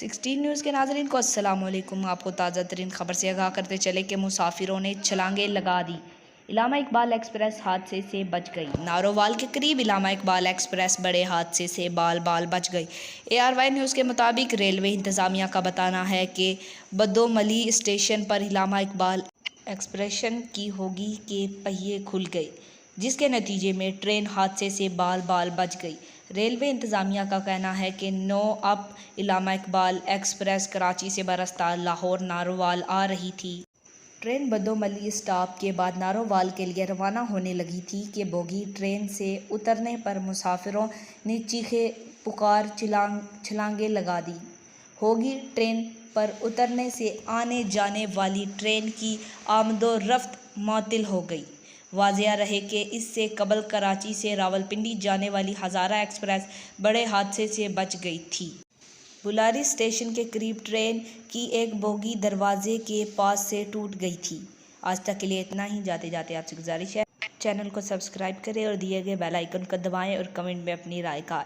16 news کے ناظرین کو السلام علیکم۔ آپ کو تازہ ترین خبر سے آگاہ کرتے چلے کہ مسافروں نے چھلانگیں لگا دی، علامہ اقبال ایکسپریس حادثے سے بچ گئی۔ نارووال کے قریب علامہ اقبال ایکسپریس بڑے حادثے سے بال بچ گئی۔ ARY نیوز کے مطابق ریلوے انتظامیہ کا بتانا ہے کہ بدوملی اسٹیشن پر علامہ اقبال ایکسپریس کی بوگی کے پہیے کھل گئے، جس کے نتیجے میں ٹرین حادثے سے بال بچ گئی۔ ریلوے انتظامیہ کا کہنا ہے کہ 9 اپ علامہ اقبال ایکسپریس کراچی سے براستہ لاہور نارووال آ رہی تھی۔ ٹرین بدوملی اسٹاپ کے بعد نارووال کے لیے روانہ ہونے لگی تھی کہ بوگی ٹرین سے اترنے پر مسافروں نے چیخے پکار چھلانگیں لگا دیں۔ بوگی ٹرین پر اترنے سے آنے جانے والی ٹرین کی آمد و رفت معطل ہو گئی۔ واضح رہے کہ اس سے قبل کراچی سے راولپنڈی جانے والی ہزارہ ایکسپریس بڑے حادثے سے بچ گئی تھی۔ بلاری اسٹیشن کے قریب ٹرین کی ایک بوگی دروازے کے پاس سے ٹوٹ گئی تھی۔ آج تک کے لیے اتنا ہی۔ جاتے آپ سے گزارش ہے چینل کو سبسکرائب کریں اور دیے گئے بیل آئیکن کو دبائیں اور کمنٹ میں اپنی رائے کا